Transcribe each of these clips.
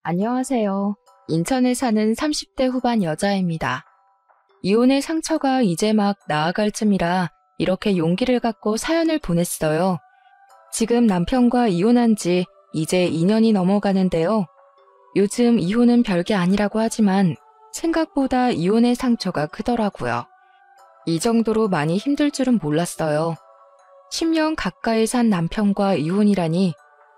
안녕하세요. 인천에 사는 30대 후반 여자입니다. 이혼의 상처가 이제 막 나아갈 쯤이라 이렇게 용기를 갖고 사연을 보냈어요. 지금 남편과 이혼한 지 이제 2년이 넘어가는데요. 요즘 이혼은 별게 아니라고 하지만 생각보다 이혼의 상처가 크더라고요. 이 정도로 많이 힘들 줄은 몰랐어요. 10년 가까이 산 남편과 이혼이라니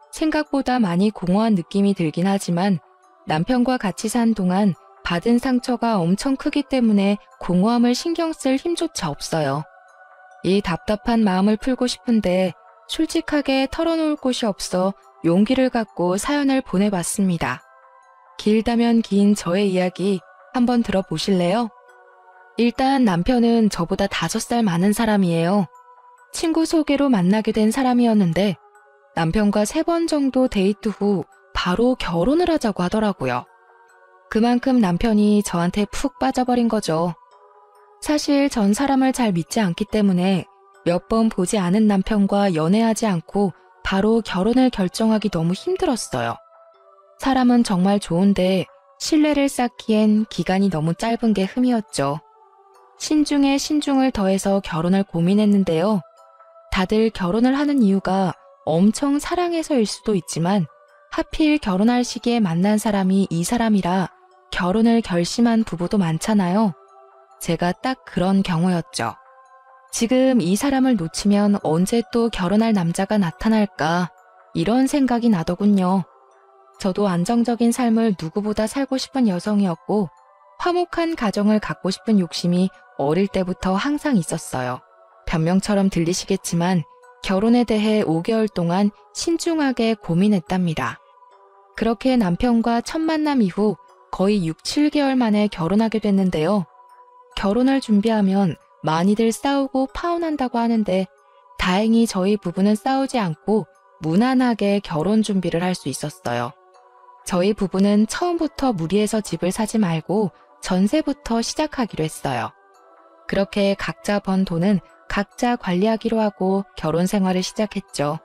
생각보다 많이 공허한 느낌이 들긴 하지만 남편과 같이 산 동안 받은 상처가 엄청 크기 때문에 공허함을 신경 쓸 힘조차 없어요. 이 답답한 마음을 풀고 싶은데 솔직하게 털어놓을 곳이 없어 용기를 갖고 사연을 보내봤습니다. 길다면 긴 저의 이야기 한번 들어보실래요? 일단 남편은 저보다 5살 많은 사람이에요. 친구 소개로 만나게 된 사람이었는데 남편과 3번 정도 데이트 후 바로 결혼을 하자고 하더라고요. 그만큼 남편이 저한테 푹 빠져버린 거죠. 사실 전 사람을 잘 믿지 않기 때문에 몇 번 보지 않은 남편과 연애하지 않고 바로 결혼을 결정하기 너무 힘들었어요. 사람은 정말 좋은데 신뢰를 쌓기엔 기간이 너무 짧은 게 흠이었죠. 신중에 신중을 더해서 결혼을 고민했는데요. 다들 결혼을 하는 이유가 엄청 사랑해서일 수도 있지만 하필 결혼할 시기에 만난 사람이 이 사람이라 결혼을 결심한 부부도 많잖아요. 제가 딱 그런 경우였죠. 지금 이 사람을 놓치면 언제 또 결혼할 남자가 나타날까 이런 생각이 나더군요. 저도 안정적인 삶을 누구보다 살고 싶은 여성이었고 화목한 가정을 갖고 싶은 욕심이 어릴 때부터 항상 있었어요. 변명처럼 들리시겠지만 결혼에 대해 5개월 동안 신중하게 고민했답니다. 그렇게 남편과 첫 만남 이후 거의 6, 7개월 만에 결혼하게 됐는데요. 결혼을 준비하면 많이들 싸우고 파혼한다고 하는데 다행히 저희 부부는 싸우지 않고 무난하게 결혼 준비를 할 수 있었어요. 저희 부부는 처음부터 무리해서 집을 사지 말고 전세부터 시작하기로 했어요. 그렇게 각자 번 돈은 각자 관리하기로 하고 결혼 생활을 시작했죠.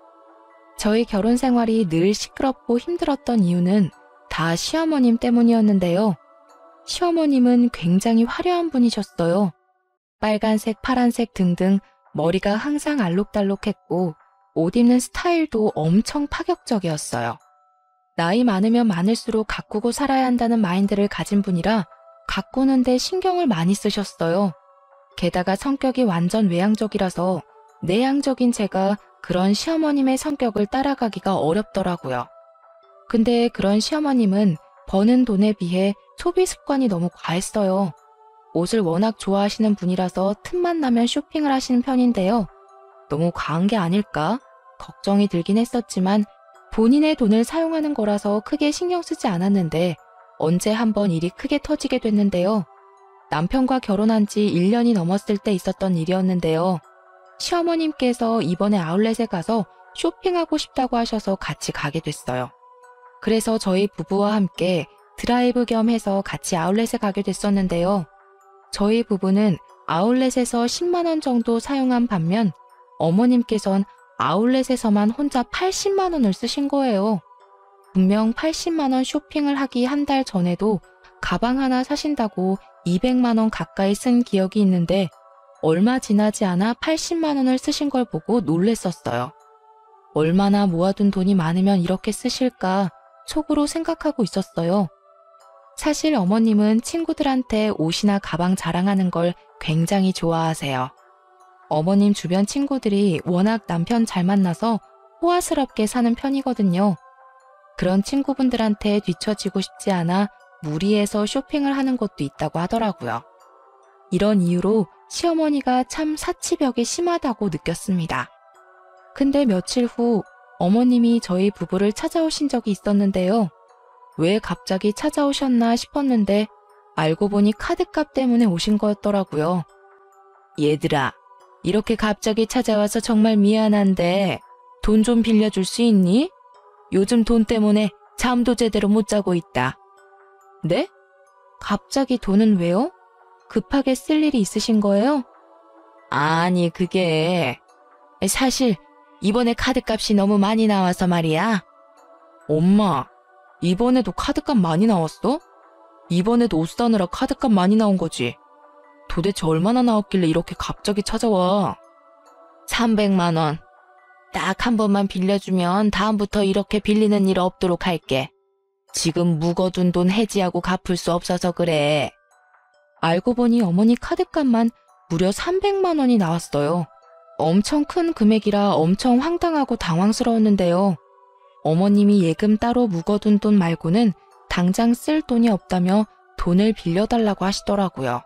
저희 결혼 생활이 늘 시끄럽고 힘들었던 이유는 다 시어머님 때문이었는데요. 시어머님은 굉장히 화려한 분이셨어요. 빨간색, 파란색 등등 머리가 항상 알록달록했고 옷 입는 스타일도 엄청 파격적이었어요. 나이 많으면 많을수록 가꾸고 살아야 한다는 마인드를 가진 분이라 가꾸는데 신경을 많이 쓰셨어요. 게다가 성격이 완전 외향적이라서 내향적인 제가 그런 시어머님의 성격을 따라가기가 어렵더라고요. 근데 그런 시어머님은 버는 돈에 비해 소비 습관이 너무 과했어요. 옷을 워낙 좋아하시는 분이라서 틈만 나면 쇼핑을 하시는 편인데요. 너무 과한 게 아닐까 걱정이 들긴 했었지만 본인의 돈을 사용하는 거라서 크게 신경 쓰지 않았는데 언제 한번 일이 크게 터지게 됐는데요. 남편과 결혼한 지 1년이 넘었을 때 있었던 일이었는데요. 시어머님께서 이번에 아울렛에 가서 쇼핑하고 싶다고 하셔서 같이 가게 됐어요. 그래서 저희 부부와 함께 드라이브 겸 해서 같이 아울렛에 가게 됐었는데요. 저희 부부는 아울렛에서 10만 원 정도 사용한 반면 어머님께선 아울렛에서만 혼자 80만 원을 쓰신 거예요. 분명 80만 원 쇼핑을 하기 한 달 전에도 가방 하나 사신다고 200만 원 가까이 쓴 기억이 있는데 얼마 지나지 않아 80만 원을 쓰신 걸 보고 놀랬었어요. 얼마나 모아둔 돈이 많으면 이렇게 쓰실까 속으로 생각하고 있었어요. 사실 어머님은 친구들한테 옷이나 가방 자랑하는 걸 굉장히 좋아하세요. 어머님 주변 친구들이 워낙 남편 잘 만나서 호화스럽게 사는 편이거든요. 그런 친구분들한테 뒤처지고 싶지 않아 무리해서 쇼핑을 하는 것도 있다고 하더라고요. 이런 이유로 시어머니가 참 사치벽이 심하다고 느꼈습니다. 근데 며칠 후 어머님이 저희 부부를 찾아오신 적이 있었는데요. 왜 갑자기 찾아오셨나 싶었는데 알고 보니 카드값 때문에 오신 거였더라고요. 얘들아, 이렇게 갑자기 찾아와서 정말 미안한데 돈 좀 빌려줄 수 있니? 요즘 돈 때문에 잠도 제대로 못 자고 있다. 네? 갑자기 돈은 왜요? 급하게 쓸 일이 있으신 거예요? 아니, 그게 사실 이번에 카드값이 너무 많이 나와서 말이야. 엄마, 이번에도 카드값 많이 나왔어? 이번에도 옷 사느라 카드값 많이 나온 거지? 도대체 얼마나 나왔길래 이렇게 갑자기 찾아와? 300만 원. 딱 한 번만 빌려주면 다음부터 이렇게 빌리는 일 없도록 할게. 지금 묵어둔 돈 해지하고 갚을 수 없어서 그래. 알고 보니 어머니 카드값만 무려 300만 원이 나왔어요. 엄청 큰 금액이라 엄청 황당하고 당황스러웠는데요. 어머님이 예금 따로 묵어둔 돈 말고는 당장 쓸 돈이 없다며 돈을 빌려달라고 하시더라고요.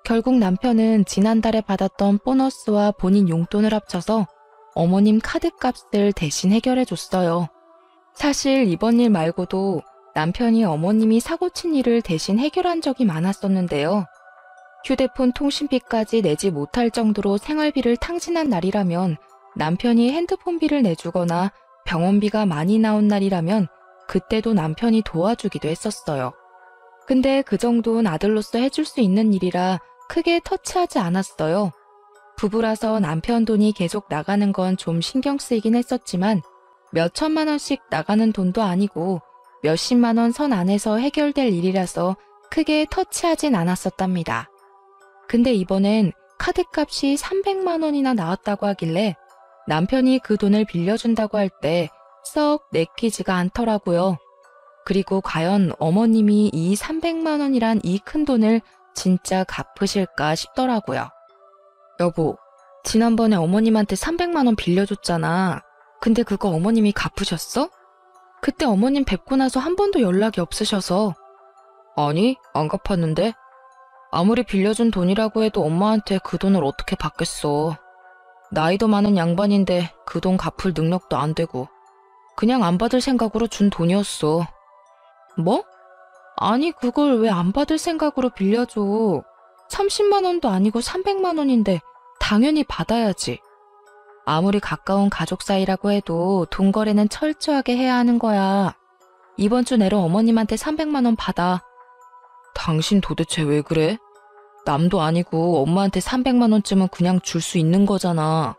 결국 남편은 지난달에 받았던 보너스와 본인 용돈을 합쳐서 어머님 카드값을 대신 해결해줬어요. 사실 이번 일 말고도 남편이 어머님이 사고친 일을 대신 해결한 적이 많았었는데요. 휴대폰 통신비까지 내지 못할 정도로 생활비를 탕진한 날이라면 남편이 핸드폰비를 내주거나 병원비가 많이 나온 날이라면 그때도 남편이 도와주기도 했었어요. 근데 그 정도는 아들로서 해줄 수 있는 일이라 크게 터치하지 않았어요. 부부라서 남편 돈이 계속 나가는 건 좀 신경 쓰이긴 했었지만 몇 천만 원씩 나가는 돈도 아니고 몇십만 원 선 안에서 해결될 일이라서 크게 터치하진 않았었답니다. 근데 이번엔 카드값이 300만 원이나 나왔다고 하길래 남편이 그 돈을 빌려준다고 할 때 썩 내키지가 않더라고요. 그리고 과연 어머님이 이 300만 원이란 이 큰 돈을 진짜 갚으실까 싶더라고요. 여보, 지난번에 어머님한테 300만 원 빌려줬잖아. 근데 그거 어머님이 갚으셨어? 그때 어머님 뵙고 나서 한 번도 연락이 없으셔서. 아니, 안 갚았는데. 아무리 빌려준 돈이라고 해도 엄마한테 그 돈을 어떻게 받겠어. 나이도 많은 양반인데 그 돈 갚을 능력도 안 되고 그냥 안 받을 생각으로 준 돈이었어. 뭐? 아니 그걸 왜 안 받을 생각으로 빌려줘. 30만 원도 아니고 300만 원인데 당연히 받아야지. 아무리 가까운 가족 사이라고 해도 돈 거래는 철저하게 해야 하는 거야. 이번 주 내로 어머님한테 300만 원 받아. 당신 도대체 왜 그래? 남도 아니고 엄마한테 300만 원쯤은 그냥 줄 수 있는 거잖아.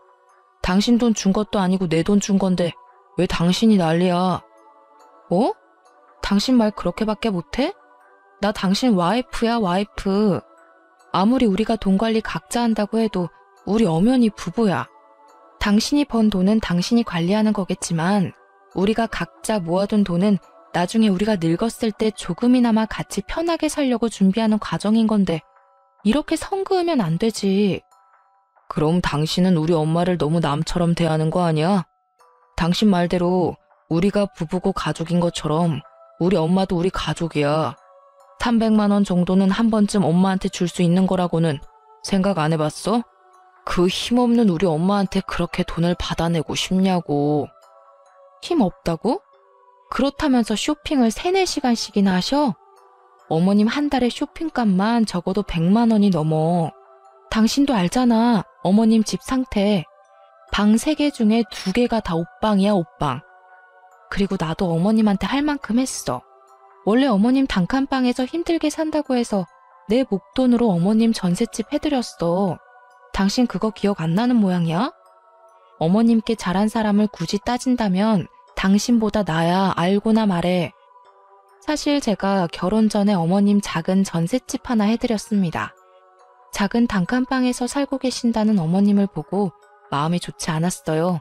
당신 돈 준 것도 아니고 내 돈 준 건데 왜 당신이 난리야? 뭐? 당신 말 그렇게밖에 못해? 나 당신 와이프야, 와이프. 아무리 우리가 돈 관리 각자 한다고 해도 우리 엄연히 부부야. 당신이 번 돈은 당신이 관리하는 거겠지만 우리가 각자 모아둔 돈은 나중에 우리가 늙었을 때 조금이나마 같이 편하게 살려고 준비하는 과정인 건데 이렇게 선 그으면 안 되지. 그럼 당신은 우리 엄마를 너무 남처럼 대하는 거 아니야? 당신 말대로 우리가 부부고 가족인 것처럼 우리 엄마도 우리 가족이야. 300만 원 정도는 한 번쯤 엄마한테 줄 수 있는 거라고는 생각 안 해봤어? 그 힘없는 우리 엄마한테 그렇게 돈을 받아내고 싶냐고. 힘 없다고? 그렇다면서 쇼핑을 3-4시간씩이나 하셔? 어머님 한 달에 쇼핑값만 적어도 100만 원이 넘어. 당신도 알잖아. 어머님 집 상태. 방 3개 중에 2개가 다 옷방이야, 옷방. 그리고 나도 어머님한테 할 만큼 했어. 원래 어머님 단칸방에서 힘들게 산다고 해서 내 목돈으로 어머님 전셋집 해드렸어. 당신 그거 기억 안 나는 모양이야? 어머님께 잘한 사람을 굳이 따진다면 당신보다 나야, 알고나 말해. 사실 제가 결혼 전에 어머님 작은 전셋집 하나 해드렸습니다. 작은 단칸방에서 살고 계신다는 어머님을 보고 마음이 좋지 않았어요.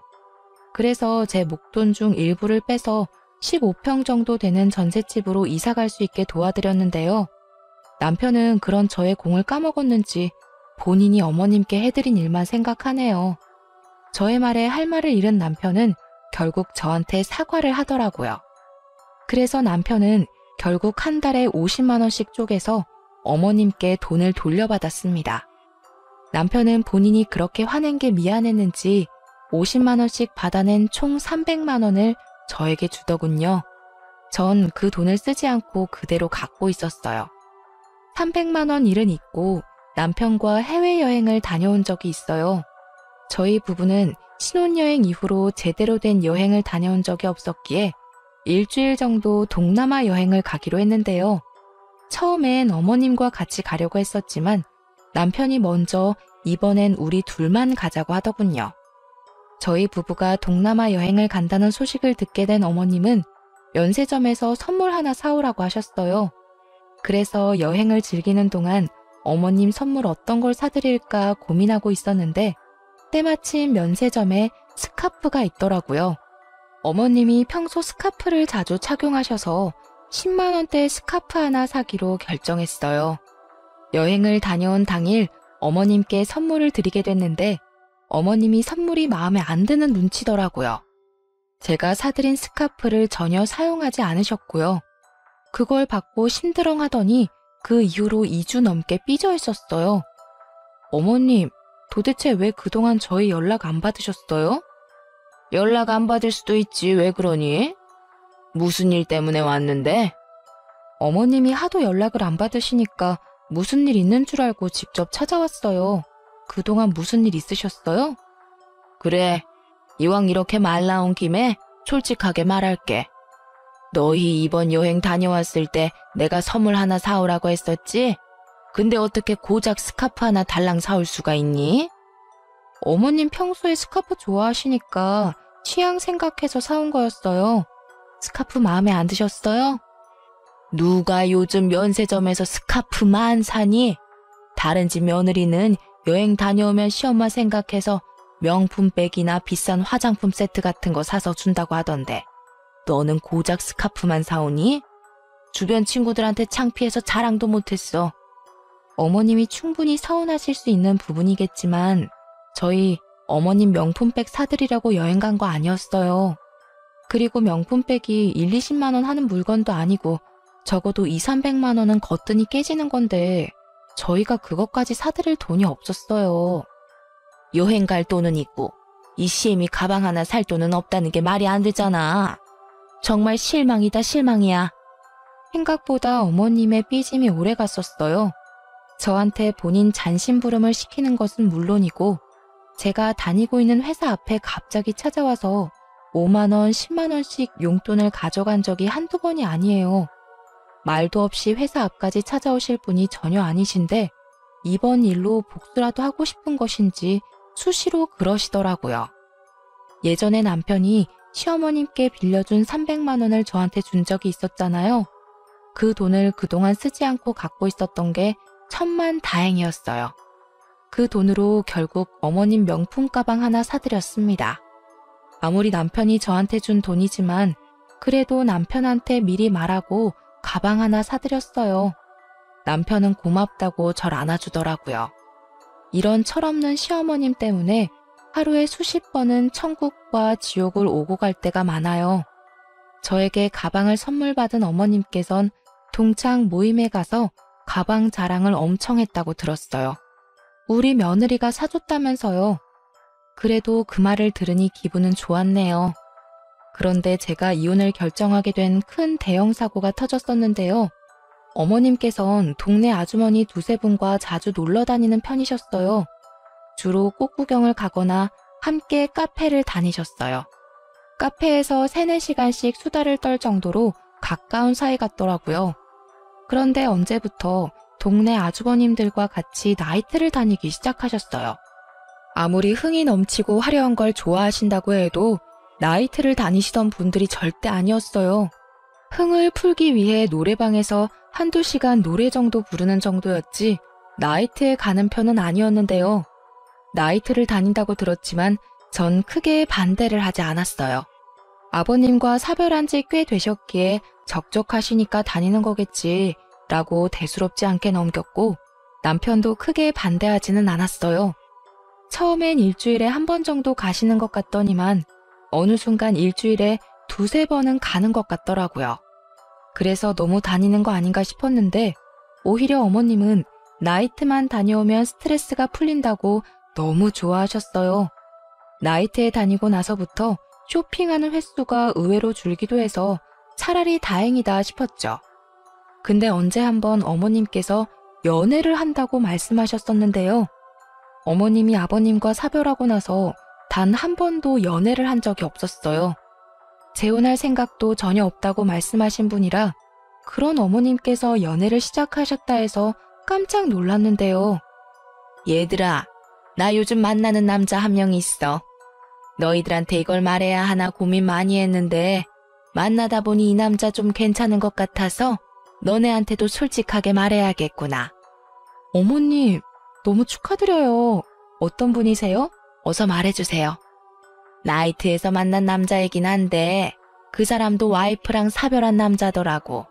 그래서 제 목돈 중 일부를 빼서 15평 정도 되는 전셋집으로 이사 갈 수 있게 도와드렸는데요. 남편은 그런 저의 공을 까먹었는지 본인이 어머님께 해드린 일만 생각하네요. 저의 말에 할 말을 잃은 남편은 결국 저한테 사과를 하더라고요. 그래서 남편은 결국 한 달에 50만 원씩 쪼개서 어머님께 돈을 돌려받았습니다. 남편은 본인이 그렇게 화낸 게 미안했는지 50만 원씩 받아낸 총 300만 원을 저에게 주더군요. 전 그 돈을 쓰지 않고 그대로 갖고 있었어요. 300만 원 일은 있고 남편과 해외여행을 다녀온 적이 있어요. 저희 부부는 신혼여행 이후로 제대로 된 여행을 다녀온 적이 없었기에 일주일 정도 동남아 여행을 가기로 했는데요. 처음엔 어머님과 같이 가려고 했었지만 남편이 먼저 이번엔 우리 둘만 가자고 하더군요. 저희 부부가 동남아 여행을 간다는 소식을 듣게 된 어머님은 면세점에서 선물 하나 사오라고 하셨어요. 그래서 여행을 즐기는 동안 어머님 선물 어떤 걸 사드릴까 고민하고 있었는데 때마침 면세점에 스카프가 있더라고요. 어머님이 평소 스카프를 자주 착용하셔서 10만 원대 스카프 하나 사기로 결정했어요. 여행을 다녀온 당일 어머님께 선물을 드리게 됐는데 어머님이 선물이 마음에 안 드는 눈치더라고요. 제가 사드린 스카프를 전혀 사용하지 않으셨고요. 그걸 받고 심드렁하더니 그 이후로 2주 넘게 삐져 있었어요. 어머님, 도대체 왜 그동안 저희 연락 안 받으셨어요? 연락 안 받을 수도 있지, 왜 그러니? 무슨 일 때문에 왔는데? 어머님이 하도 연락을 안 받으시니까 무슨 일 있는 줄 알고 직접 찾아왔어요. 그동안 무슨 일 있으셨어요? 그래, 이왕 이렇게 말 나온 김에 솔직하게 말할게. 너희 이번 여행 다녀왔을 때 내가 선물 하나 사오라고 했었지? 근데 어떻게 고작 스카프 하나 달랑 사올 수가 있니? 어머님 평소에 스카프 좋아하시니까 취향 생각해서 사온 거였어요. 스카프 마음에 안 드셨어요? 누가 요즘 면세점에서 스카프만 사니? 다른 집 며느리는 여행 다녀오면 시엄마 생각해서 명품백이나 비싼 화장품 세트 같은 거 사서 준다고 하던데 너는 고작 스카프만 사오니? 주변 친구들한테 창피해서 자랑도 못했어. 어머님이 충분히 서운하실 수 있는 부분이겠지만 저희 어머님 명품백 사드리려고 여행 간 거 아니었어요. 그리고 명품백이 1, 20만 원 하는 물건도 아니고 적어도 2, 300만 원은 거뜬히 깨지는 건데 저희가 그것까지 사드릴 돈이 없었어요. 여행 갈 돈은 있고 이 시엠이 가방 하나 살 돈은 없다는 게 말이 안 되잖아. 정말 실망이다 실망이야. 생각보다 어머님의 삐짐이 오래 갔었어요. 저한테 본인 잔심부름을 시키는 것은 물론이고 제가 다니고 있는 회사 앞에 갑자기 찾아와서 5만 원, 10만 원씩 용돈을 가져간 적이 한두 번이 아니에요. 말도 없이 회사 앞까지 찾아오실 분이 전혀 아니신데 이번 일로 복수라도 하고 싶은 것인지 수시로 그러시더라고요. 예전에 남편이 시어머님께 빌려준 300만 원을 저한테 준 적이 있었잖아요. 그 돈을 그동안 쓰지 않고 갖고 있었던 게 천만다행이었어요. 그 돈으로 결국 어머님 명품 가방 하나 사드렸습니다. 아무리 남편이 저한테 준 돈이지만 그래도 남편한테 미리 말하고 가방 하나 사드렸어요. 남편은 고맙다고 절 안아주더라고요. 이런 철없는 시어머님 때문에 하루에 수십 번은 천국과 지옥을 오고 갈 때가 많아요. 저에게 가방을 선물 받은 어머님께선 동창 모임에 가서 가방 자랑을 엄청 했다고 들었어요. 우리 며느리가 사줬다면서요. 그래도 그 말을 들으니 기분은 좋았네요. 그런데 제가 이혼을 결정하게 된 큰 대형 사고가 터졌었는데요. 어머님께선 동네 아주머니 두세 분과 자주 놀러 다니는 편이셨어요. 주로 꽃 구경을 가거나 함께 카페를 다니셨어요. 카페에서 3, 4시간씩 수다를 떨 정도로 가까운 사이 같더라고요. 그런데 언제부터 동네 아주버님들과 같이 나이트를 다니기 시작하셨어요. 아무리 흥이 넘치고 화려한 걸 좋아하신다고 해도 나이트를 다니시던 분들이 절대 아니었어요. 흥을 풀기 위해 노래방에서 한두 시간 노래 정도 부르는 정도였지 나이트에 가는 편은 아니었는데요. 나이트를 다닌다고 들었지만 전 크게 반대를 하지 않았어요. 아버님과 사별한 지 꽤 되셨기에 적적하시니까 다니는 거겠지 라고 대수롭지 않게 넘겼고 남편도 크게 반대하지는 않았어요. 처음엔 일주일에 한 번 정도 가시는 것 같더니만 어느 순간 일주일에 두세 번은 가는 것 같더라고요. 그래서 너무 다니는 거 아닌가 싶었는데 오히려 어머님은 나이트만 다녀오면 스트레스가 풀린다고 너무 좋아하셨어요. 나이트에 다니고 나서부터 쇼핑하는 횟수가 의외로 줄기도 해서 차라리 다행이다 싶었죠. 근데 언제 한번 어머님께서 연애를 한다고 말씀하셨었는데요. 어머님이 아버님과 사별하고 나서 단 한 번도 연애를 한 적이 없었어요. 재혼할 생각도 전혀 없다고 말씀하신 분이라 그런 어머님께서 연애를 시작하셨다 해서 깜짝 놀랐는데요. 얘들아, 나 요즘 만나는 남자 한 명 있어. 너희들한테 이걸 말해야 하나 고민 많이 했는데 만나다 보니 이 남자 좀 괜찮은 것 같아서 너네한테도 솔직하게 말해야겠구나. 어머님, 너무 축하드려요. 어떤 분이세요? 어서 말해주세요. 나이트에서 만난 남자이긴 한데 그 사람도 와이프랑 사별한 남자더라고.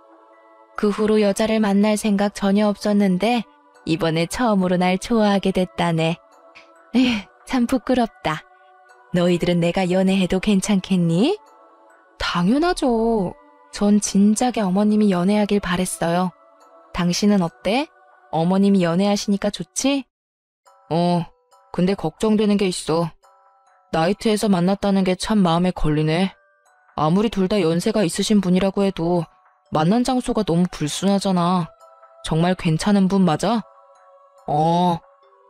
그 후로 여자를 만날 생각 전혀 없었는데 이번에 처음으로 날 좋아하게 됐다네. 에휴, 참 부끄럽다. 너희들은 내가 연애해도 괜찮겠니? 당연하죠. 전 진작에 어머님이 연애하길 바랬어요. 당신은 어때? 어머님이 연애하시니까 좋지? 근데 걱정되는 게 있어. 나이트에서 만났다는 게 참 마음에 걸리네. 아무리 둘 다 연세가 있으신 분이라고 해도 만난 장소가 너무 불순하잖아. 정말 괜찮은 분 맞아?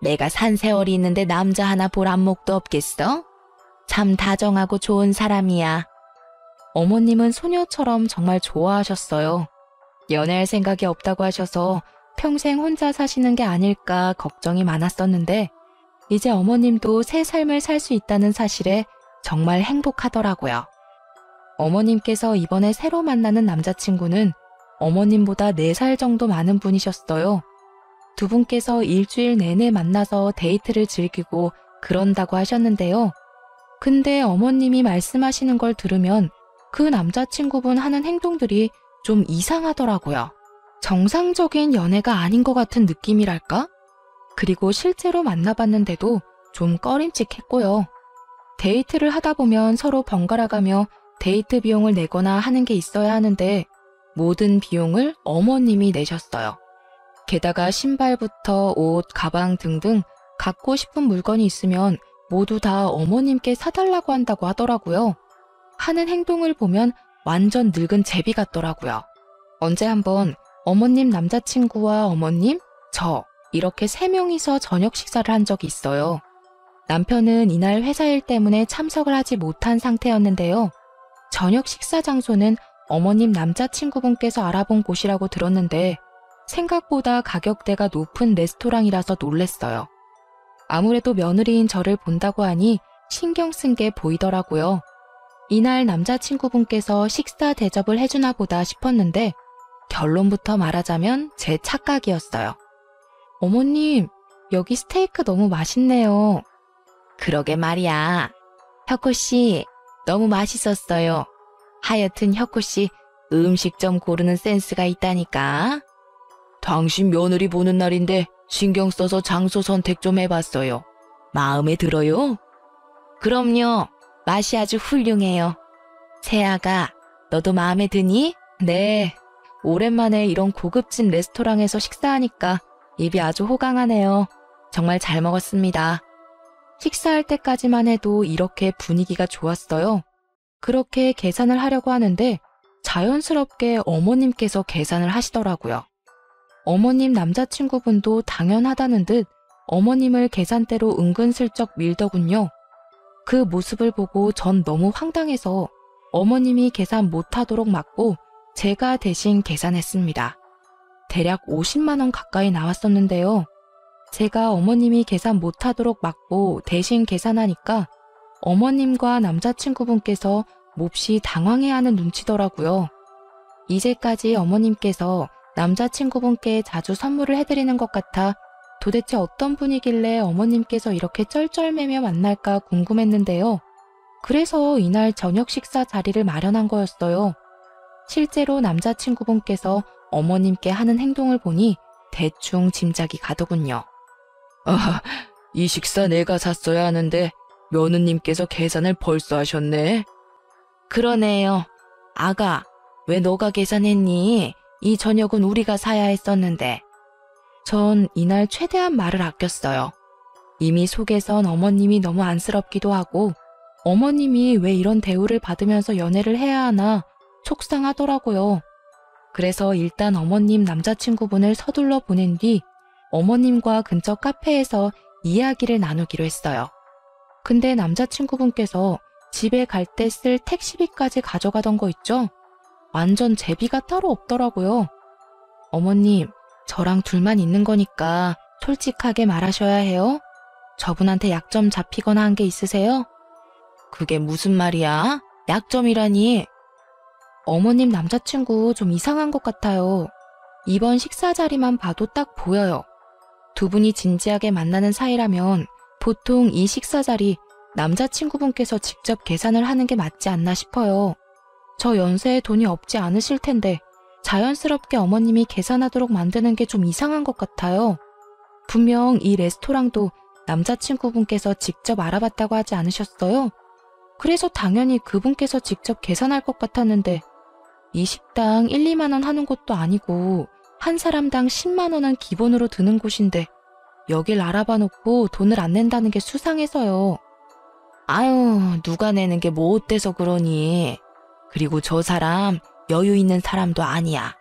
내가 산 세월이 있는데 남자 하나 볼 안목도 없겠어? 참 다정하고 좋은 사람이야. 어머님은 소녀처럼 정말 좋아하셨어요. 연애할 생각이 없다고 하셔서 평생 혼자 사시는 게 아닐까 걱정이 많았었는데 이제 어머님도 새 삶을 살 수 있다는 사실에 정말 행복하더라고요. 어머님께서 이번에 새로 만나는 남자친구는 어머님보다 4살 정도 많은 분이셨어요. 두 분께서 일주일 내내 만나서 데이트를 즐기고 그런다고 하셨는데요. 근데 어머님이 말씀하시는 걸 들으면 그 남자친구분 하는 행동들이 좀 이상하더라고요. 정상적인 연애가 아닌 것 같은 느낌이랄까? 그리고 실제로 만나봤는데도 좀 꺼림칙했고요. 데이트를 하다 보면 서로 번갈아가며 데이트 비용을 내거나 하는 게 있어야 하는데 모든 비용을 어머님이 내셨어요. 게다가 신발부터 옷, 가방 등등 갖고 싶은 물건이 있으면 모두 다 어머님께 사달라고 한다고 하더라고요. 하는 행동을 보면 완전 늙은 제비 같더라고요. 언제 한번 어머님 남자친구와 어머님, 저 이렇게 3명이서 저녁 식사를 한 적이 있어요. 남편은 이날 회사 일 때문에 참석을 하지 못한 상태였는데요. 저녁 식사 장소는 어머님 남자친구분께서 알아본 곳이라고 들었는데 생각보다 가격대가 높은 레스토랑이라서 놀랬어요. 아무래도 며느리인 저를 본다고 하니 신경 쓴 게 보이더라고요. 이날 남자친구분께서 식사 대접을 해주나 보다 싶었는데 결론부터 말하자면 제 착각이었어요. 어머님, 여기 스테이크 너무 맛있네요. 그러게 말이야. 혁호씨, 너무 맛있었어요. 하여튼 혁호씨, 음식점 고르는 센스가 있다니까. 당신 며느리 보는 날인데 신경 써서 장소 선택 좀 해봤어요. 마음에 들어요? 그럼요. 맛이 아주 훌륭해요. 세아가, 너도 마음에 드니? 네. 오랜만에 이런 고급진 레스토랑에서 식사하니까 입이 아주 호강하네요. 정말 잘 먹었습니다. 식사할 때까지만 해도 이렇게 분위기가 좋았어요. 그렇게 계산을 하려고 하는데 자연스럽게 어머님께서 계산을 하시더라고요. 어머님 남자친구분도 당연하다는 듯 어머님을 계산대로 은근슬쩍 밀더군요. 그 모습을 보고 전 너무 황당해서 어머님이 계산 못하도록 막고 제가 대신 계산했습니다. 대략 50만 원 가까이 나왔었는데요. 제가 어머님이 계산 못하도록 막고 대신 계산하니까 어머님과 남자친구분께서 몹시 당황해하는 눈치더라고요. 이제까지 어머님께서 남자친구분께 자주 선물을 해드리는 것 같아 도대체 어떤 분이길래 어머님께서 이렇게 쩔쩔매며 만날까 궁금했는데요. 그래서 이날 저녁 식사 자리를 마련한 거였어요. 실제로 남자친구분께서 어머님께 하는 행동을 보니 대충 짐작이 가더군요. 이 식사 내가 샀어야 하는데 며느님께서 계산을 벌써 하셨네. 그러네요. 아가, 왜 너가 계산했니? 이 저녁은 우리가 사야 했었는데. 전 이날 최대한 말을 아꼈어요. 이미 속에선 어머님이 너무 안쓰럽기도 하고 어머님이 왜 이런 대우를 받으면서 연애를 해야 하나 속상하더라고요. 그래서 일단 어머님 남자친구분을 서둘러 보낸 뒤 어머님과 근처 카페에서 이야기를 나누기로 했어요. 근데 남자친구분께서 집에 갈 때 쓸 택시비까지 가져가던 거 있죠? 완전 제비가 따로 없더라고요. 어머님, 저랑 둘만 있는 거니까 솔직하게 말하셔야 해요. 저분한테 약점 잡히거나 한 게 있으세요? 그게 무슨 말이야? 약점이라니? 어머님 남자친구 좀 이상한 것 같아요. 이번 식사 자리만 봐도 딱 보여요. 두 분이 진지하게 만나는 사이라면 보통 이 식사 자리 남자친구분께서 직접 계산을 하는 게 맞지 않나 싶어요. 저 연세에 돈이 없지 않으실 텐데 자연스럽게 어머님이 계산하도록 만드는 게 좀 이상한 것 같아요. 분명 이 레스토랑도 남자친구분께서 직접 알아봤다고 하지 않으셨어요? 그래서 당연히 그분께서 직접 계산할 것 같았는데 이 식당 1, 2만 원 하는 곳도 아니고 한 사람당 10만 원은 기본으로 드는 곳인데 여길 알아봐 놓고 돈을 안 낸다는 게 수상해서요. 아유, 누가 내는 게 뭐 어때서 그러니. 그리고 저 사람 여유 있는 사람도 아니야.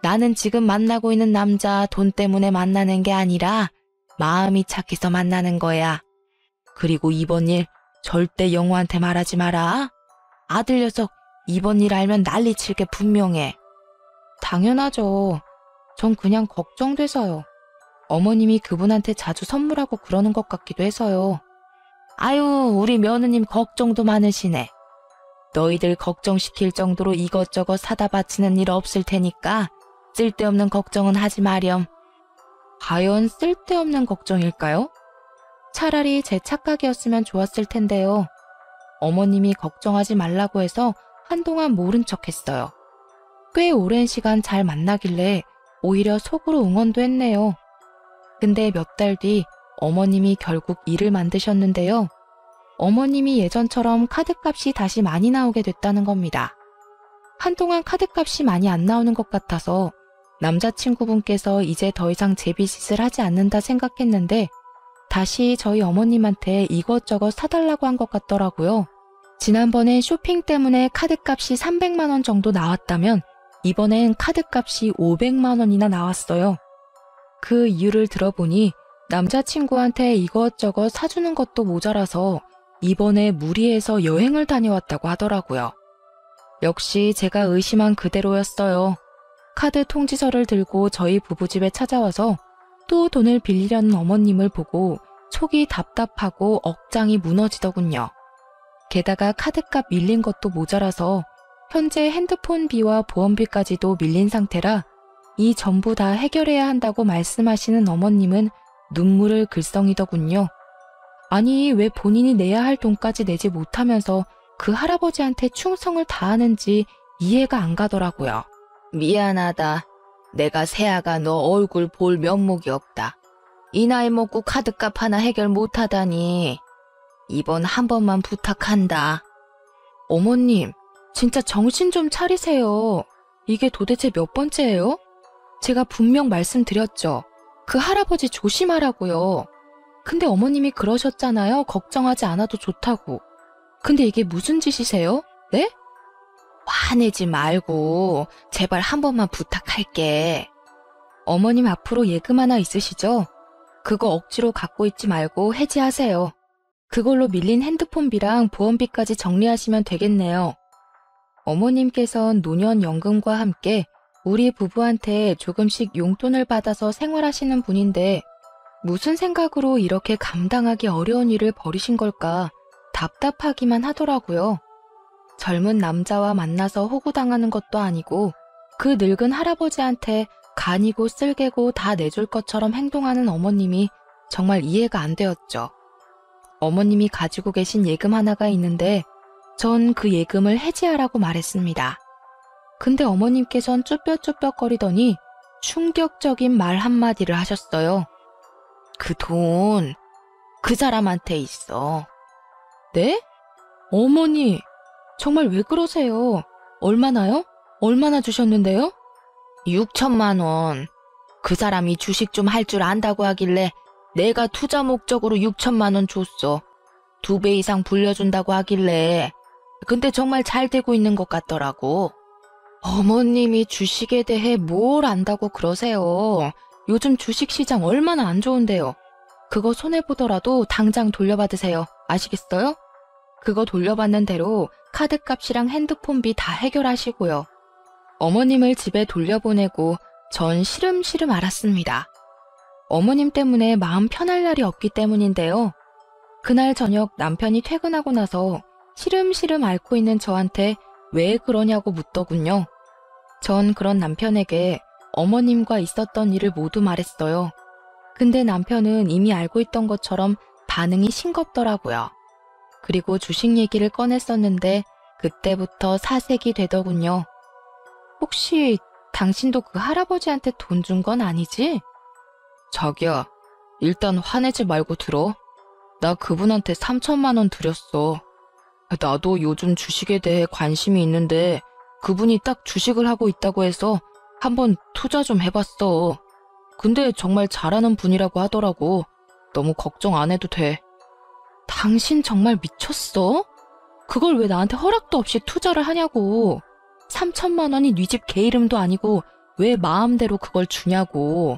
나는 지금 만나고 있는 남자 돈 때문에 만나는 게 아니라 마음이 착해서 만나는 거야. 그리고 이번 일 절대 영호한테 말하지 마라. 아들 녀석 이번 일 알면 난리 칠 게 분명해. 당연하죠. 전 그냥 걱정돼서요. 어머님이 그분한테 자주 선물하고 그러는 것 같기도 해서요. 아유, 우리 며느님 걱정도 많으시네. 너희들 걱정시킬 정도로 이것저것 사다 바치는 일 없을 테니까 쓸데없는 걱정은 하지 마렴. 과연 쓸데없는 걱정일까요? 차라리 제 착각이었으면 좋았을 텐데요. 어머님이 걱정하지 말라고 해서 한동안 모른 척 했어요. 꽤 오랜 시간 잘 만나길래 오히려 속으로 응원도 했네요. 근데 몇 달 뒤 어머님이 결국 일을 만드셨는데요. 어머님이 예전처럼 카드값이 다시 많이 나오게 됐다는 겁니다. 한동안 카드값이 많이 안 나오는 것 같아서 남자친구분께서 이제 더 이상 제비짓을 하지 않는다 생각했는데 다시 저희 어머님한테 이것저것 사달라고 한 것 같더라고요. 지난번엔 쇼핑 때문에 카드값이 300만 원 정도 나왔다면 이번엔 카드값이 500만 원이나 나왔어요. 그 이유를 들어보니 남자친구한테 이것저것 사주는 것도 모자라서 이번에 무리해서 여행을 다녀왔다고 하더라고요. 역시 제가 의심한 그대로였어요. 카드 통지서를 들고 저희 부부집에 찾아와서 또 돈을 빌리려는 어머님을 보고 속이 답답하고 억장이 무너지더군요. 게다가 카드값 밀린 것도 모자라서 현재 핸드폰비와 보험비까지도 밀린 상태라 이 전부 다 해결해야 한다고 말씀하시는 어머님은 눈물을 글썽이더군요. 아니, 왜 본인이 내야 할 돈까지 내지 못하면서 그 할아버지한테 충성을 다하는지 이해가 안 가더라고요. 미안하다. 내가 새아가 너 얼굴 볼 면목이 없다. 이 나이 먹고 카드값 하나 해결 못하다니. 이번 한 번만 부탁한다. 어머님, 진짜 정신 좀 차리세요. 이게 도대체 몇 번째예요? 제가 분명 말씀드렸죠. 그 할아버지 조심하라고요. 근데 어머님이 그러셨잖아요. 걱정하지 않아도 좋다고. 근데 이게 무슨 짓이세요? 네? 화내지 말고 제발 한 번만 부탁할게. 어머님 앞으로 예금 하나 있으시죠? 그거 억지로 갖고 있지 말고 해지하세요. 그걸로 밀린 핸드폰비랑 보험비까지 정리하시면 되겠네요. 어머님께선 노년연금과 함께 우리 부부한테 조금씩 용돈을 받아서 생활하시는 분인데 무슨 생각으로 이렇게 감당하기 어려운 일을 벌이신 걸까 답답하기만 하더라고요. 젊은 남자와 만나서 호구당하는 것도 아니고 그 늙은 할아버지한테 간이고 쓸개고 다 내줄 것처럼 행동하는 어머님이 정말 이해가 안 되었죠. 어머님이 가지고 계신 예금 하나가 있는데 전 그 예금을 해지하라고 말했습니다. 근데 어머님께선 쭈뼛쭈뼛거리더니 충격적인 말 한마디를 하셨어요. 그 돈, 그 사람한테 있어. 네? 어머니, 정말 왜 그러세요? 얼마나요? 얼마나 주셨는데요? 6천만 원. 그 사람이 주식 좀 할 줄 안다고 하길래 내가 투자 목적으로 6천만 원 줬어. 2배 이상 불려준다고 하길래. 근데 정말 잘 되고 있는 것 같더라고. 어머님이 주식에 대해 뭘 안다고 그러세요. 요즘 주식시장 얼마나 안 좋은데요. 그거 손해보더라도 당장 돌려받으세요. 아시겠어요? 그거 돌려받는 대로 카드값이랑 핸드폰비 다 해결하시고요. 어머님을 집에 돌려보내고 전 시름시름 앓았습니다. 어머님 때문에 마음 편할 날이 없기 때문인데요. 그날 저녁 남편이 퇴근하고 나서 시름시름 앓고 있는 저한테 왜 그러냐고 묻더군요. 전 그런 남편에게 어머님과 있었던 일을 모두 말했어요. 근데 남편은 이미 알고 있던 것처럼 반응이 싱겁더라고요. 그리고 주식 얘기를 꺼냈었는데 그때부터 사색이 되더군요. 혹시 당신도 그 할아버지한테 돈 준 건 아니지? 자기야, 일단 화내지 말고 들어. 나 그분한테 3천만 원 드렸어. 나도 요즘 주식에 대해 관심이 있는데 그분이 딱 주식을 하고 있다고 해서 한번 투자 좀 해봤어. 근데 정말 잘하는 분이라고 하더라고. 너무 걱정 안 해도 돼. 당신 정말 미쳤어? 그걸 왜 나한테 허락도 없이 투자를 하냐고. 3천만 원이 네 집 개 이름도 아니고 왜 마음대로 그걸 주냐고.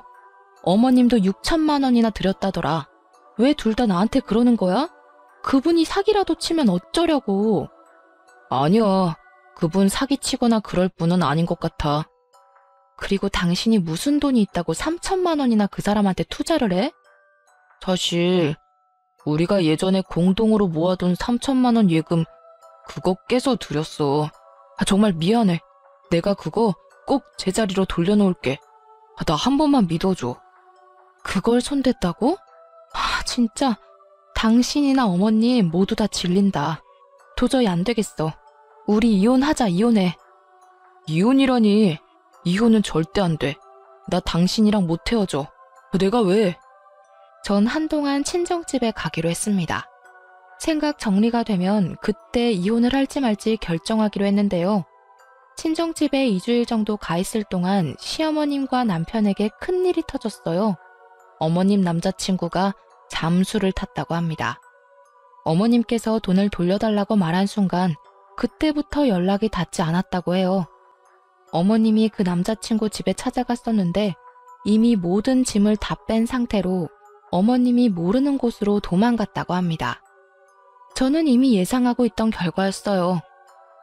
어머님도 6천만 원이나 드렸다더라. 왜 둘 다 나한테 그러는 거야? 그분이 사기라도 치면 어쩌려고. 아니야. 그분 사기치거나 그럴 분은 아닌 것 같아. 그리고 당신이 무슨 돈이 있다고 3천만 원이나 그 사람한테 투자를 해? 사실 우리가 예전에 공동으로 모아둔 3천만 원 예금 그거 깨서 드렸어. 정말 미안해. 내가 그거 꼭 제자리로 돌려놓을게. 나 한 번만 믿어줘. 그걸 손댔다고? 진짜 당신이나 어머님 모두 다 질린다. 도저히 안 되겠어. 우리 이혼하자, 이혼해. 이혼이라니. 이혼은 절대 안 돼. 나 당신이랑 못 헤어져. 내가 왜? 전 한동안 친정집에 가기로 했습니다. 생각 정리가 되면 그때 이혼을 할지 말지 결정하기로 했는데요. 친정집에 2주일 정도 가 있을 동안 시어머님과 남편에게 큰일이 터졌어요. 어머님 남자친구가 잠수를 탔다고 합니다. 어머님께서 돈을 돌려달라고 말한 순간 그때부터 연락이 닿지 않았다고 해요. 어머님이 그 남자친구 집에 찾아갔었는데 이미 모든 짐을 다 뺀 상태로 어머님이 모르는 곳으로 도망갔다고 합니다. 저는 이미 예상하고 있던 결과였어요.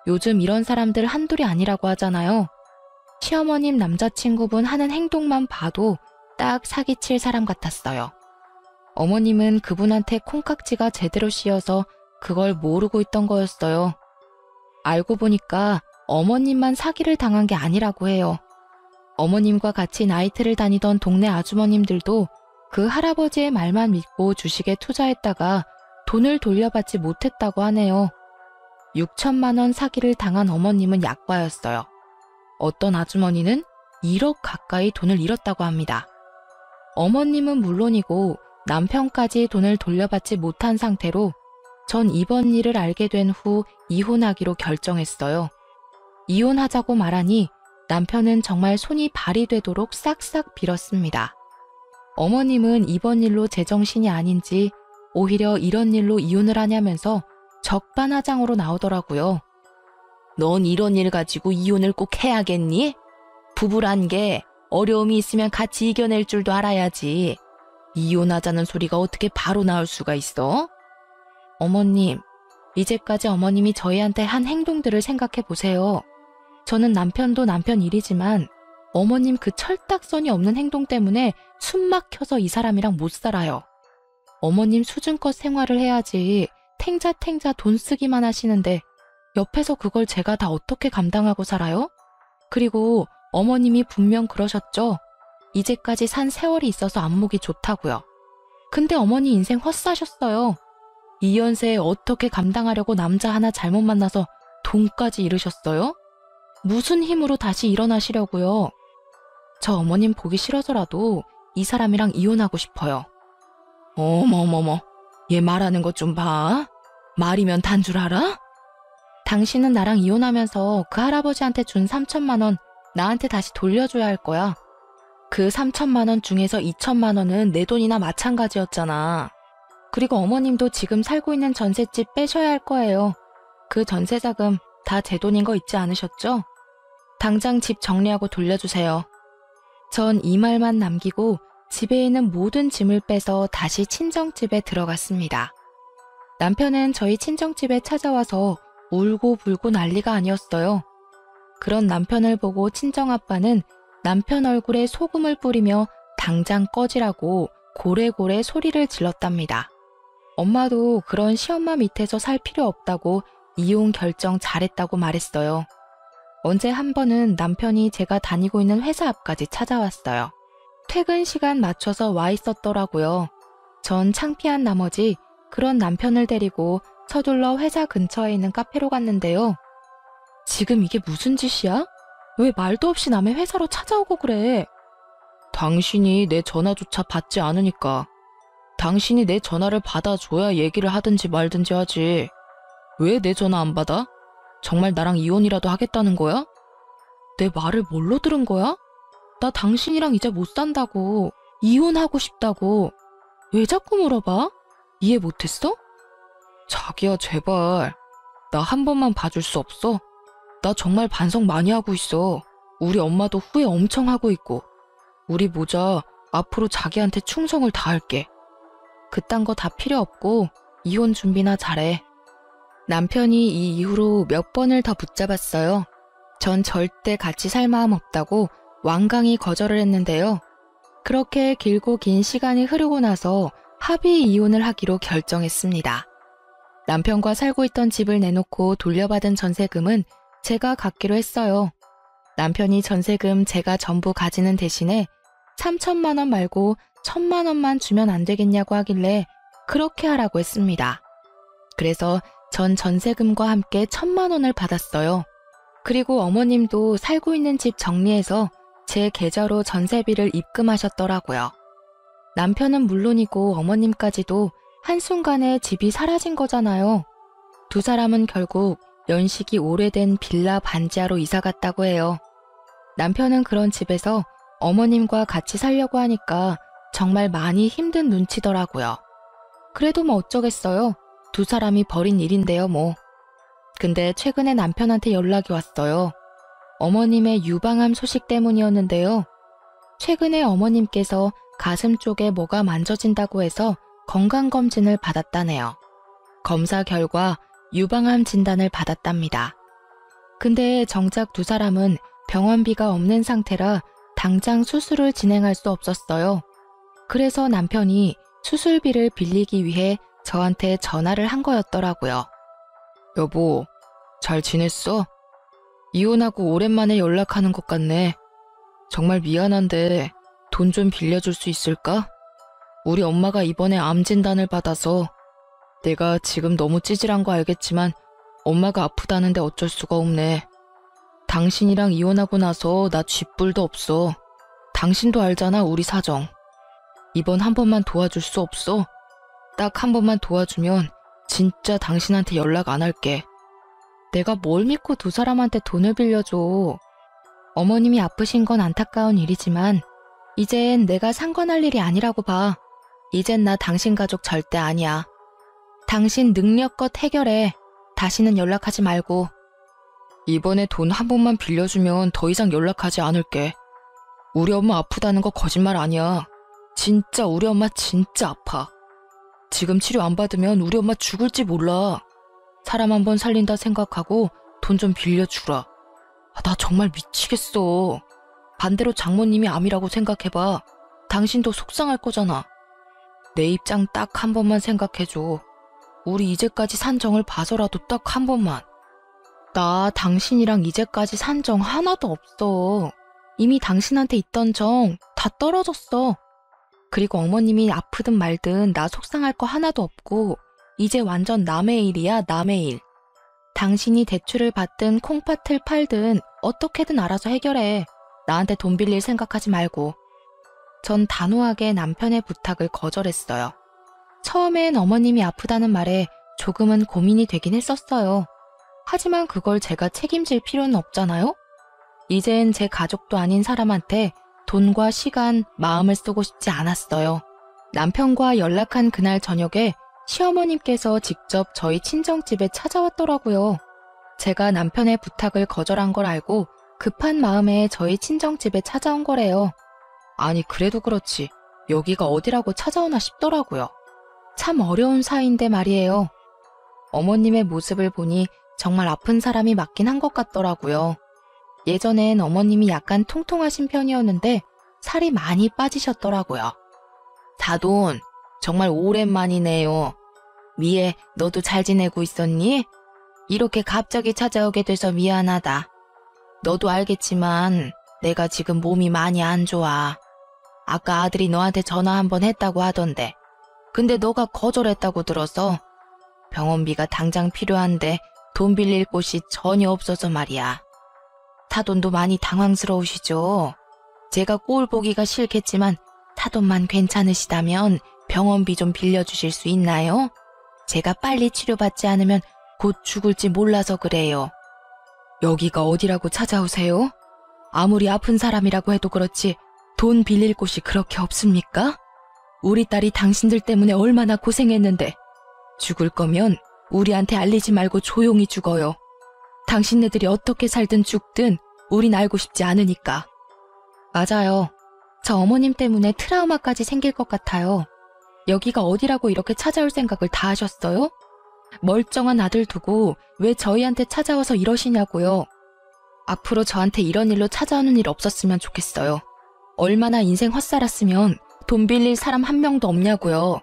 요즘 이런 사람들 한둘이 아니라고 하잖아요. 시어머님 남자친구분 하는 행동만 봐도 딱 사기칠 사람 같았어요. 어머님은 그분한테 콩깍지가 제대로 씌어서 그걸 모르고 있던 거였어요. 알고 보니까 어머님만 사기를 당한 게 아니라고 해요. 어머님과 같이 나이트를 다니던 동네 아주머님들도 그 할아버지의 말만 믿고 주식에 투자했다가 돈을 돌려받지 못했다고 하네요. 6천만 원 사기를 당한 어머님은 약과였어요. 어떤 아주머니는 1억 가까이 돈을 잃었다고 합니다. 어머님은 물론이고 남편까지 돈을 돌려받지 못한 상태로 전 이번 일을 알게 된 후 이혼하기로 결정했어요. 이혼하자고 말하니 남편은 정말 손이 발이 되도록 싹싹 빌었습니다. 어머님은 이번 일로 제정신이 아닌지 오히려 이런 일로 이혼을 하냐면서 적반하장으로 나오더라고요. 넌 이런 일 가지고 이혼을 꼭 해야겠니? 부부란 게 어려움이 있으면 같이 이겨낼 줄도 알아야지. 이혼하자는 소리가 어떻게 바로 나올 수가 있어? 어머님, 이제까지 어머님이 저희한테 한 행동들을 생각해 보세요. 저는 남편도 남편 일이지만 어머님 그 철딱선이 없는 행동 때문에 숨 막혀서 이 사람이랑 못 살아요. 어머님 수준껏 생활을 해야지 탱자탱자 돈 쓰기만 하시는데 옆에서 그걸 제가 다 어떻게 감당하고 살아요? 그리고 어머님이 분명 그러셨죠? 이제까지 산 세월이 있어서 안목이 좋다고요. 근데 어머니 인생 헛사셨어요. 이 연세에 어떻게 감당하려고 남자 하나 잘못 만나서 돈까지 잃으셨어요? 무슨 힘으로 다시 일어나시려고요? 저 어머님 보기 싫어서라도 이 사람이랑 이혼하고 싶어요. 어머머머, 얘 말하는 것 좀 봐. 말이면 단 줄 알아? 당신은 나랑 이혼하면서 그 할아버지한테 준 3천만 원 나한테 다시 돌려줘야 할 거야. 그 3천만 원 중에서 2천만 원은 내 돈이나 마찬가지였잖아. 그리고 어머님도 지금 살고 있는 전셋집 빼셔야 할 거예요. 그 전세자금 다 제 돈인 거 잊지 않으셨죠? 당장 집 정리하고 돌려주세요. 전 이 말만 남기고 집에 있는 모든 짐을 빼서 다시 친정집에 들어갔습니다. 남편은 저희 친정집에 찾아와서 울고불고 난리가 아니었어요. 그런 남편을 보고 친정아빠는 남편 얼굴에 소금을 뿌리며 당장 꺼지라고 고래고래 소리를 질렀답니다. 엄마도 그런 시엄마 밑에서 살 필요 없다고 이혼 결정 잘했다고 말했어요. 언제 한 번은 남편이 제가 다니고 있는 회사 앞까지 찾아왔어요. 퇴근 시간 맞춰서 와 있었더라고요. 전 창피한 나머지 그런 남편을 데리고 서둘러 회사 근처에 있는 카페로 갔는데요. 지금 이게 무슨 짓이야? 왜 말도 없이 남의 회사로 찾아오고 그래? 당신이 내 전화조차 받지 않으니까. 당신이 내 전화를 받아줘야 얘기를 하든지 말든지 하지. 왜 내 전화 안 받아? 정말 나랑 이혼이라도 하겠다는 거야? 내 말을 뭘로 들은 거야? 나 당신이랑 이제 못 산다고. 이혼하고 싶다고. 왜 자꾸 물어봐? 이해 못했어? 자기야, 제발. 나 한 번만 봐줄 수 없어? 나 정말 반성 많이 하고 있어. 우리 엄마도 후회 엄청 하고 있고. 우리 모자 앞으로 자기한테 충성을 다할게. 그딴 거 다 필요 없고 이혼 준비나 잘해. 남편이 이 이후로 몇 번을 더 붙잡았어요. 전 절대 같이 살 마음 없다고 완강히 거절을 했는데요. 그렇게 길고 긴 시간이 흐르고 나서 합의 이혼을 하기로 결정했습니다. 남편과 살고 있던 집을 내놓고 돌려받은 전세금은 제가 갖기로 했어요. 남편이 전세금 제가 전부 가지는 대신에 3천만 원 말고 1,000만 원만 주면 안 되겠냐고 하길래 그렇게 하라고 했습니다. 그래서 전 전세금과 함께 1,000만 원을 받았어요. 그리고 어머님도 살고 있는 집 정리해서 제 계좌로 전세비를 입금하셨더라고요. 남편은 물론이고 어머님까지도 한순간에 집이 사라진 거잖아요. 두 사람은 결국 연식이 오래된 빌라 반지하로 이사 갔다고 해요. 남편은 그런 집에서 어머님과 같이 살려고 하니까 정말 많이 힘든 눈치더라고요. 그래도 뭐 어쩌겠어요. 두 사람이 벌인 일인데요, 뭐. 근데 최근에 남편한테 연락이 왔어요. 어머님의 유방암 소식 때문이었는데요. 최근에 어머님께서 가슴 쪽에 뭐가 만져진다고 해서 건강검진을 받았다네요. 검사 결과 유방암 진단을 받았답니다. 근데 정작 두 사람은 병원비가 없는 상태라 당장 수술을 진행할 수 없었어요. 그래서 남편이 수술비를 빌리기 위해 저한테 전화를 한 거였더라고요. 여보, 잘 지냈어? 이혼하고 오랜만에 연락하는 것 같네. 정말 미안한데 돈 좀 빌려줄 수 있을까? 우리 엄마가 이번에 암 진단을 받아서 내가 지금 너무 찌질한 거 알겠지만 엄마가 아프다는데 어쩔 수가 없네. 당신이랑 이혼하고 나서 나 쥐뿔도 없어. 당신도 알잖아, 우리 사정. 이번 한 번만 도와줄 수 없어? 딱 한 번만 도와주면 진짜 당신한테 연락 안 할게. 내가 뭘 믿고 두 사람한테 돈을 빌려줘. 어머님이 아프신 건 안타까운 일이지만 이젠 내가 상관할 일이 아니라고 봐. 이젠 나 당신 가족 절대 아니야. 당신 능력껏 해결해. 다시는 연락하지 말고. 이번에 돈 한 번만 빌려주면 더 이상 연락하지 않을게. 우리 엄마 아프다는 거 거짓말 아니야. 진짜 우리 엄마 진짜 아파. 지금 치료 안 받으면 우리 엄마 죽을지 몰라. 사람 한 번 살린다 생각하고 돈 좀 빌려주라. 나 정말 미치겠어. 반대로 장모님이 암이라고 생각해봐. 당신도 속상할 거잖아. 내 입장 딱 한 번만 생각해줘. 우리 이제까지 산 정을 봐서라도 딱 한 번만. 나 당신이랑 이제까지 산 정 하나도 없어. 이미 당신한테 있던 정 다 떨어졌어. 그리고 어머님이 아프든 말든 나 속상할 거 하나도 없고 이제 완전 남의 일이야, 남의 일. 당신이 대출을 받든 콩팥을 팔든 어떻게든 알아서 해결해. 나한테 돈 빌릴 생각하지 말고. 전 단호하게 남편의 부탁을 거절했어요. 처음엔 어머님이 아프다는 말에 조금은 고민이 되긴 했었어요. 하지만 그걸 제가 책임질 필요는 없잖아요? 이젠 제 가족도 아닌 사람한테 돈과 시간, 마음을 쓰고 싶지 않았어요. 남편과 연락한 그날 저녁에 시어머님께서 직접 저희 친정집에 찾아왔더라고요. 제가 남편의 부탁을 거절한 걸 알고 급한 마음에 저희 친정집에 찾아온 거래요. 아니 그래도 그렇지 여기가 어디라고 찾아오나 싶더라고요. 참 어려운 사이인데 말이에요. 어머님의 모습을 보니 정말 아픈 사람이 맞긴 한 것 같더라고요. 예전엔 어머님이 약간 통통하신 편이었는데 살이 많이 빠지셨더라고요. 사돈, 정말 오랜만이네요. 미애, 너도 잘 지내고 있었니? 이렇게 갑자기 찾아오게 돼서 미안하다. 너도 알겠지만 내가 지금 몸이 많이 안 좋아. 아까 아들이 너한테 전화 한번 했다고 하던데. 근데 너가 거절했다고 들어서 병원비가 당장 필요한데 돈 빌릴 곳이 전혀 없어서 말이야. 타돈도 많이 당황스러우시죠? 제가 꼴 보기가 싫겠지만 타돈만 괜찮으시다면 병원비 좀 빌려주실 수 있나요? 제가 빨리 치료받지 않으면 곧 죽을지 몰라서 그래요. 여기가 어디라고 찾아오세요? 아무리 아픈 사람이라고 해도 그렇지 돈 빌릴 곳이 그렇게 없습니까? 우리 딸이 당신들 때문에 얼마나 고생했는데 죽을 거면 우리한테 알리지 말고 조용히 죽어요. 당신네들이 어떻게 살든 죽든 우린 알고 싶지 않으니까. 맞아요. 저 어머님 때문에 트라우마까지 생길 것 같아요. 여기가 어디라고 이렇게 찾아올 생각을 다 하셨어요? 멀쩡한 아들 두고 왜 저희한테 찾아와서 이러시냐고요. 앞으로 저한테 이런 일로 찾아오는 일 없었으면 좋겠어요. 얼마나 인생 헛살았으면 돈 빌릴 사람 한 명도 없냐고요.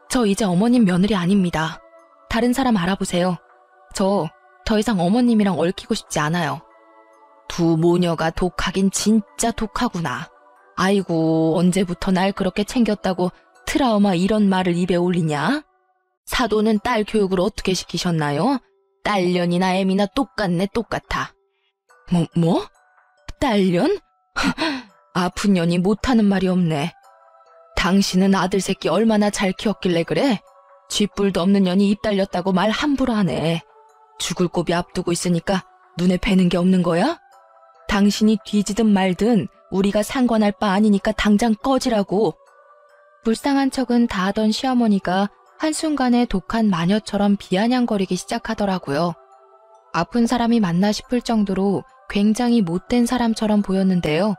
저 이제 어머님 며느리 아닙니다. 다른 사람 알아보세요. 저 더 이상 어머님이랑 얽히고 싶지 않아요. 두 모녀가 독하긴 진짜 독하구나. 아이고, 언제부터 날 그렇게 챙겼다고 트라우마 이런 말을 입에 올리냐? 사돈은 딸 교육을 어떻게 시키셨나요? 딸년이나 애미나 똑같네, 똑같아. 뭐? 딸년? 아픈 년이 못하는 말이 없네. 당신은 아들 새끼 얼마나 잘 키웠길래 그래? 쥐뿔도 없는 년이 입 달렸다고 말 함부로 하네. 죽을 고비 앞두고 있으니까 눈에 뵈는 게 없는 거야? 당신이 뒤지든 말든 우리가 상관할 바 아니니까 당장 꺼지라고. 불쌍한 척은 다 하던 시어머니가 한순간에 독한 마녀처럼 비아냥거리기 시작하더라고요. 아픈 사람이 맞나 싶을 정도로 굉장히 못된 사람처럼 보였는데요.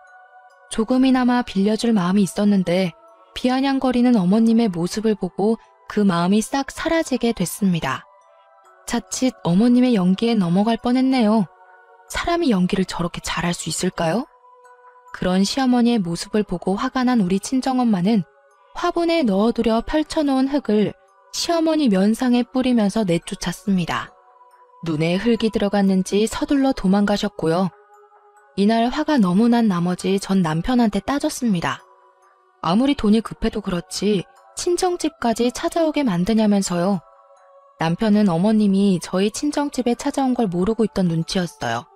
조금이나마 빌려줄 마음이 있었는데 비아냥거리는 어머님의 모습을 보고 그 마음이 싹 사라지게 됐습니다. 자칫 어머님의 연기에 넘어갈 뻔했네요. 사람이 연기를 저렇게 잘할 수 있을까요? 그런 시어머니의 모습을 보고 화가 난 우리 친정엄마는 화분에 넣어두려 펼쳐놓은 흙을 시어머니 면상에 뿌리면서 내쫓았습니다. 눈에 흙이 들어갔는지 서둘러 도망가셨고요. 이날 화가 너무 난 나머지 전 남편한테 따졌습니다. 아무리 돈이 급해도 그렇지 친정집까지 찾아오게 만드냐면서요. 남편은 어머님이 저희 친정집에 찾아온 걸 모르고 있던 눈치였어요.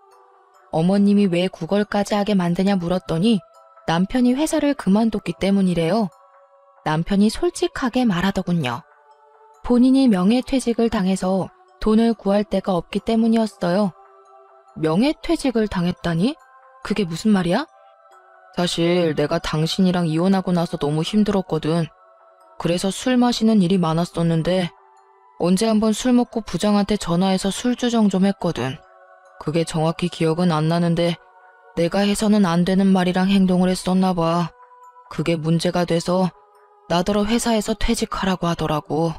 어머님이 왜 구걸까지 하게 만드냐 물었더니 남편이 회사를 그만뒀기 때문이래요. 남편이 솔직하게 말하더군요. 본인이 명예퇴직을 당해서 돈을 구할 데가 없기 때문이었어요. 명예퇴직을 당했다니? 그게 무슨 말이야? 사실 내가 당신이랑 이혼하고 나서 너무 힘들었거든. 그래서 술 마시는 일이 많았었는데 언제 한번 술 먹고 부장한테 전화해서 술 주정 좀 했거든. 그게 정확히 기억은 안 나는데 내가 해서는 안 되는 말이랑 행동을 했었나 봐. 그게 문제가 돼서 나더러 회사에서 퇴직하라고 하더라고.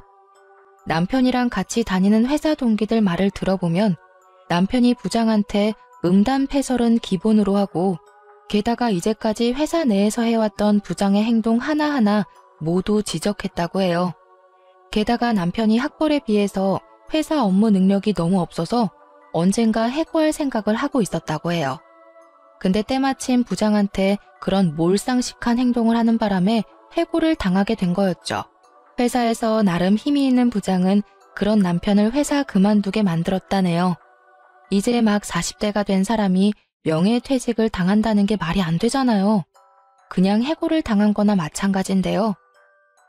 남편이랑 같이 다니는 회사 동기들 말을 들어보면 남편이 부장한테 음담패설은 기본으로 하고 게다가 이제까지 회사 내에서 해왔던 부장의 행동 하나하나 모두 지적했다고 해요. 게다가 남편이 학벌에 비해서 회사 업무 능력이 너무 없어서 언젠가 해고할 생각을 하고 있었다고 해요. 근데 때마침 부장한테 그런 몰상식한 행동을 하는 바람에 해고를 당하게 된 거였죠. 회사에서 나름 힘이 있는 부장은 그런 남편을 회사 그만두게 만들었다네요. 이제 막 40대가 된 사람이 명예퇴직을 당한다는 게 말이 안 되잖아요. 그냥 해고를 당한 거나 마찬가지인데요.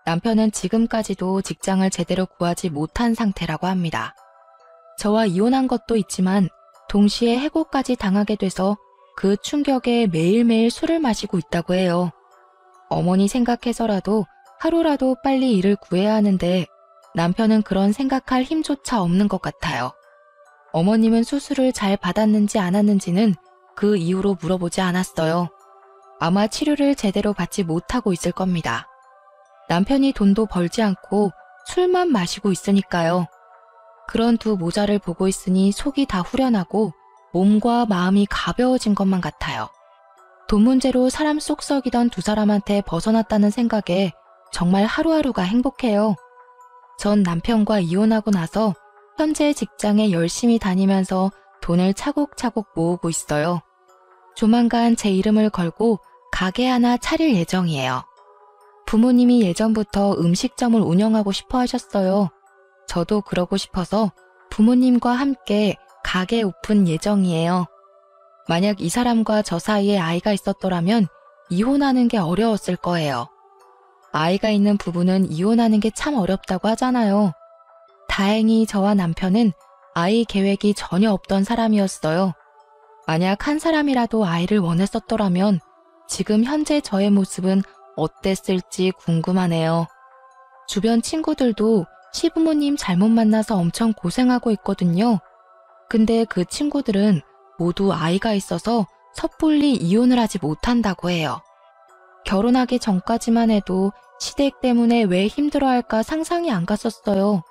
남편은 지금까지도 직장을 제대로 구하지 못한 상태라고 합니다. 저와 이혼한 것도 있지만 동시에 해고까지 당하게 돼서 그 충격에 매일매일 술을 마시고 있다고 해요. 어머니 생각해서라도 하루라도 빨리 일을 구해야 하는데 남편은 그런 생각할 힘조차 없는 것 같아요. 어머님은 수술을 잘 받았는지 안 했는지는 그 이후로 물어보지 않았어요. 아마 치료를 제대로 받지 못하고 있을 겁니다. 남편이 돈도 벌지 않고 술만 마시고 있으니까요. 그런 두 모자를 보고 있으니 속이 다 후련하고 몸과 마음이 가벼워진 것만 같아요. 돈 문제로 사람 속 썩이던 두 사람한테 벗어났다는 생각에 정말 하루하루가 행복해요. 전 남편과 이혼하고 나서 현재 직장에 열심히 다니면서 돈을 차곡차곡 모으고 있어요. 조만간 제 이름을 걸고 가게 하나 차릴 예정이에요. 부모님이 예전부터 음식점을 운영하고 싶어 하셨어요. 저도 그러고 싶어서 부모님과 함께 가게 오픈 예정이에요. 만약 이 사람과 저 사이에 아이가 있었더라면 이혼하는 게 어려웠을 거예요. 아이가 있는 부부는 이혼하는 게 참 어렵다고 하잖아요. 다행히 저와 남편은 아이 계획이 전혀 없던 사람이었어요. 만약 한 사람이라도 아이를 원했었더라면 지금 현재 저의 모습은 어땠을지 궁금하네요. 주변 친구들도 시부모님 잘못 만나서 엄청 고생하고 있거든요. 근데 그 친구들은 모두 아이가 있어서 섣불리 이혼을 하지 못한다고 해요. 결혼하기 전까지만 해도 시댁 때문에 왜 힘들어할까 상상이 안 갔었어요.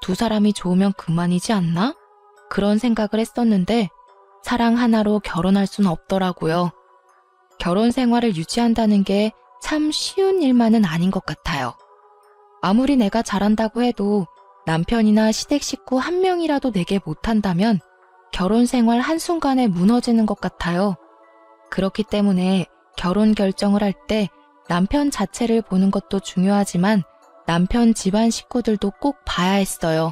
두 사람이 좋으면 그만이지 않나? 그런 생각을 했었는데 사랑 하나로 결혼할 순 없더라고요. 결혼 생활을 유지한다는 게 참 쉬운 일만은 아닌 것 같아요. 아무리 내가 잘한다고 해도 남편이나 시댁 식구 한 명이라도 내게 못한다면 결혼 생활 한순간에 무너지는 것 같아요. 그렇기 때문에 결혼 결정을 할 때 남편 자체를 보는 것도 중요하지만 남편 집안 식구들도 꼭 봐야 했어요.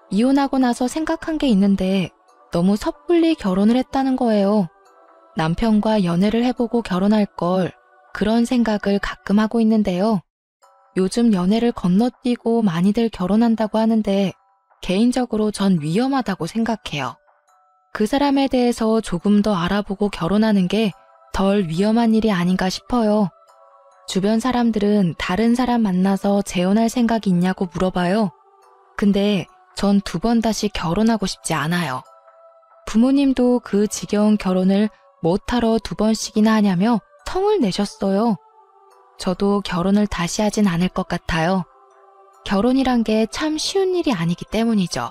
이혼하고 나서 생각한 게 있는데 너무 섣불리 결혼을 했다는 거예요. 남편과 연애를 해보고 결혼할 걸 그런 생각을 가끔 하고 있는데요. 요즘 연애를 건너뛰고 많이들 결혼한다고 하는데 개인적으로 전 위험하다고 생각해요. 그 사람에 대해서 조금 더 알아보고 결혼하는 게 덜 위험한 일이 아닌가 싶어요. 주변 사람들은 다른 사람 만나서 재혼할 생각이 있냐고 물어봐요. 근데 전 2번 다시 결혼하고 싶지 않아요. 부모님도 그 지겨운 결혼을 못하러 2번씩이나 하냐며 성을 내셨어요. 저도 결혼을 다시 하진 않을 것 같아요. 결혼이란 게 참 쉬운 일이 아니기 때문이죠.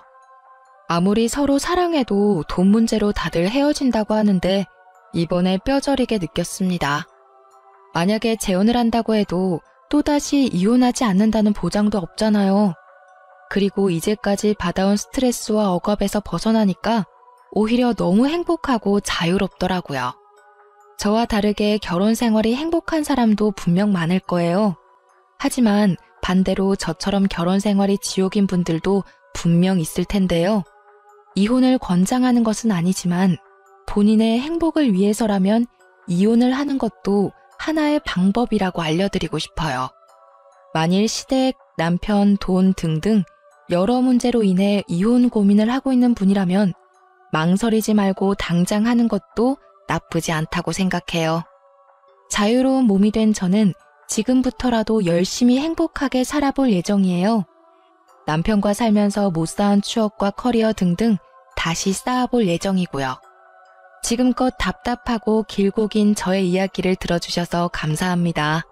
아무리 서로 사랑해도 돈 문제로 다들 헤어진다고 하는데 이번에 뼈저리게 느꼈습니다. 만약에 재혼을 한다고 해도 또다시 이혼하지 않는다는 보장도 없잖아요. 그리고 이제까지 받아온 스트레스와 억압에서 벗어나니까 오히려 너무 행복하고 자유롭더라고요. 저와 다르게 결혼 생활이 행복한 사람도 분명 많을 거예요. 하지만 반대로 저처럼 결혼 생활이 지옥인 분들도 분명 있을 텐데요. 이혼을 권장하는 것은 아니지만 본인의 행복을 위해서라면 이혼을 하는 것도 하나의 방법이라고 알려드리고 싶어요. 만일 시댁, 남편, 돈 등등 여러 문제로 인해 이혼 고민을 하고 있는 분이라면 망설이지 말고 당장 하는 것도 나쁘지 않다고 생각해요. 자유로운 몸이 된 저는 지금부터라도 열심히 행복하게 살아볼 예정이에요. 남편과 살면서 못 쌓은 추억과 커리어 등등 다시 쌓아볼 예정이고요. 지금껏 답답하고 길고 긴 저의 이야기를 들어주셔서 감사합니다.